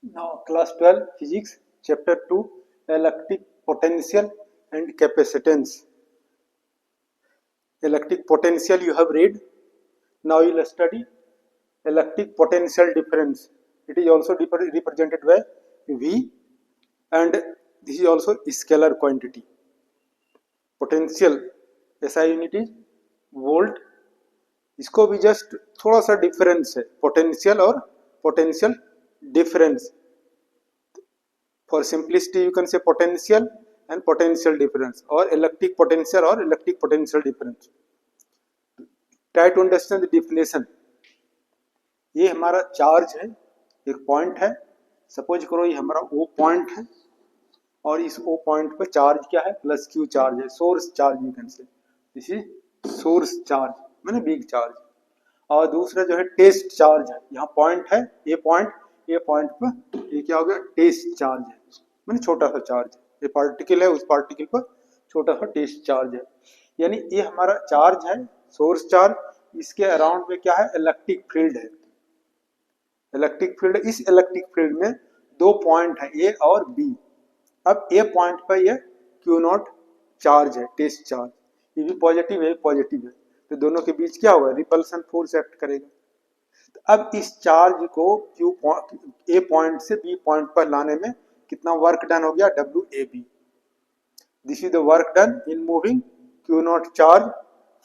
Now, class 12 physics, chapter 2, electric potential and capacitance. Electric potential you have read. Now you will study electric potential difference. It is also represented by V, and this is also scalar quantity. Potential SI unit is volt. इसको भी just थोड़ा सा difference है potential और potential difference. For simplicity, you can say potential and potential difference, or electric potential or electric potential difference. Try to understand the definition. ये हमारा charge है, एक पॉइंट है. सपोज करो ये हमारा O पॉइंट है और इस O पॉइंट पे चार्ज क्या है, प्लस Q चार्ज है, source charge you can say. This is source charge मैंने बिग चार्ज. और दूसरा जो है टेस्ट चार्ज है. यहाँ पॉइंट है ए पॉइंट पर ये क्या हो गया, टेस्ट चार्ज है, मैंने छोटा सा चार्ज है. ये पार्टिकल है, उस पार्टिकल पर छोटा सा टेस्ट चार्ज है. यानी ये हमारा चार्ज है, सोर्स चार्ज. इसके अराउंड में क्या है, इलेक्ट्रिक फील्ड है. इलेक्ट्रिक फील्ड, इस इलेक्ट्रिक फील्ड में दो पॉइंट है ए और बी. अब ए पॉइंट पर ये क्यू नॉट चार्ज है, टेस्ट चार्ज. ये भी पॉजिटिव है, पॉजिटिव है, तो दोनों के बीच क्या होगा, रिपल्सन फोर्स एक्ट करेगा. तो अब इस चार्ज को क्यू ए पॉइंट से बी पॉइंट पर लाने में कितना वर्क डन हो गया, W A B. This is the work done in moving Q naught charge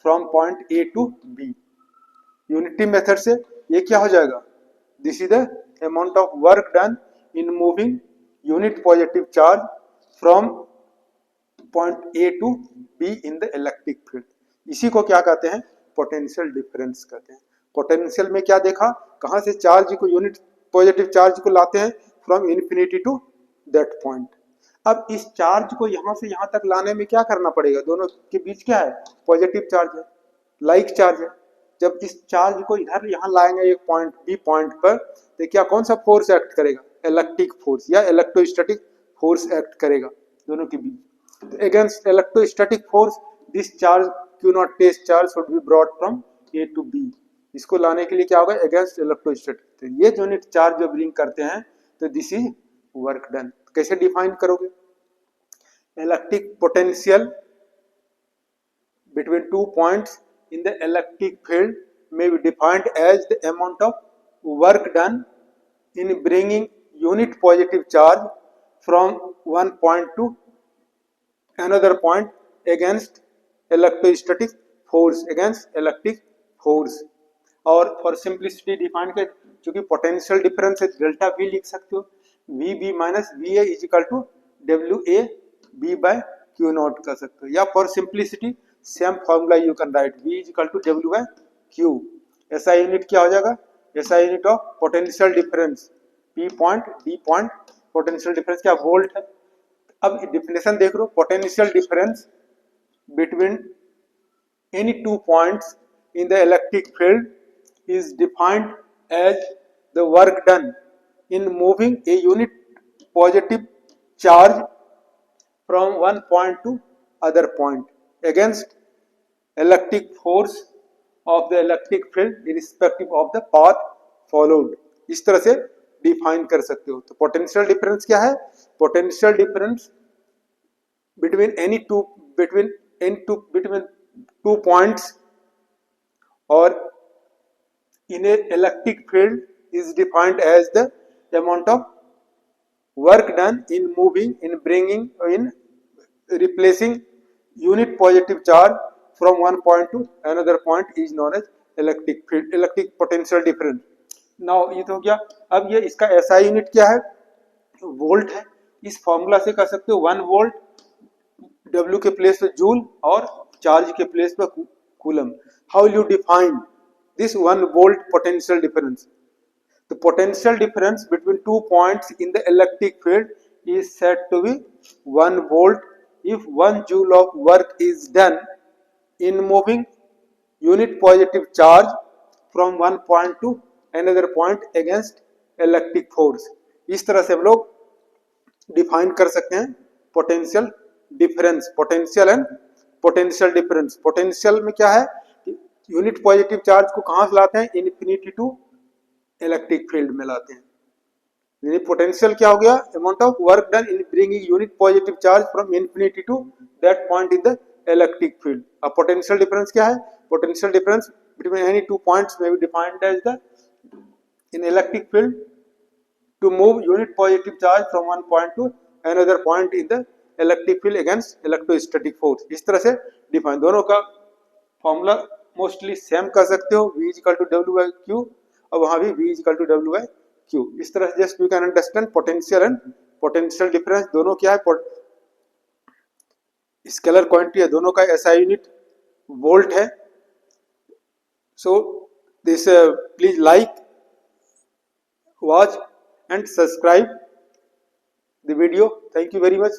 from point A to B. Unity method से ये क्या हो जाएगा, this is the amount of work done in moving unit positive charge from point A to B in the electric field. इसी को क्या कहते हैं, पोटेंशियल डिफरेंस कहते हैं. पोटेंशियल में क्या देखा, कहां से चार्ज को, यूनिट पॉजिटिव चार्ज को लाते हैं from infinity to that point. अब इस चार्ज को यहां से यहां तक लाने में क्या करना पड़ेगा, दोनों के बीच क्या है, पॉजिटिव चार्ज है, लाइक चार्ज है. जब इस चार्ज को इधर यहां लाएंगे एक पॉइंट बी पॉइंट पर, तो क्या कौन सा फोर्स एक्ट करेगा, इलेक्ट्रिक फोर्स या इलेक्ट्रोस्टैटिक फोर्स एक्ट करेगा दोनों के बीच. तो against electrostatic force this charge Q naught test charge should be brought from A to B. इसको लाने के लिए क्या होगा, अगेंस्ट इलेक्ट्रोस्टैटिक. तो ये यूनिट चार्ज जो ब्रिंग करते हैं, तो दिस इज वर्क डन. कैसे डिफाइन करोगे, electric potential between 2 points in the electric field may be defined as the amount of work done in bringing unit positive charge from one point to another point against electrostatic force, against electric force. और for simplicity define कर, चूंकि potential difference है, delta V लिख सकते हो, V B minus V A is equal to W A B by Q naught कर सकते हो. या for simplicity same formula you can write, V is equal to W by Q. ऐसा unit क्या हो जाएगा, ऐसा unit of potential difference, P point D point, potential difference क्या, वोल्ट है. अब डिफिनेशन देख लो, potential difference between any two points in the electric field is defined as the work done in moving a unit positive charge from one point to other point against electric force of the electric field irrespective of the path followed. इस तरह से define कर सकते हो. तो potential difference क्या है, potential difference between any two between two points or in a electric field is defined as the amount of work done in moving, in bringing, in replacing unit positive charge from one point to another point is known as electric field, electric potential difference. now ये तो हो गया. अब ये इसका ऐसा unit क्या है, वोल्ट है. इस फॉर्मूला से कह सकते हो 1 वोल्ट, W के प्लेस पे जूल और चार्ज के प्लेस पे coulomb. How will you define this 1 volt potential difference? The potential difference between 2 points in the electric field is said to be 1 volt if 1 joule of work is done in moving unit positive charge from one point to another point against electric force. इस तरह से हम लोग define कर सकते हैं potential difference, potential and potential difference. Potential में क्या है, यूनिट पॉजिटिव चार्ज को कहां से लाते हैं, इन्फिनिटी टू इलेक्ट्रिक फील्ड में लाते हैं. यानी पोटेंशियल क्या हो गया, amount of work done in bringing unit positive charge from infinity to that point in the electric field. अब पोटेंशियल डिफरेंस क्या है, potential difference between any two points में be defined as the in electric field to move unit positive charge from one point to another point in the electric field against electrostatic force। इस तरह से define, दोनों का formula mostly same कर सकते हो, V equal to W by Q, और वहां भी V equal to W by Q. इस तरह से just you can understand potential and potential difference, दोनों क्या है, स्केलर क्वांटिटी है, दोनों का SI यूनिट वोल्ट है। So this please like, watch and subscribe the video. Thank you very much.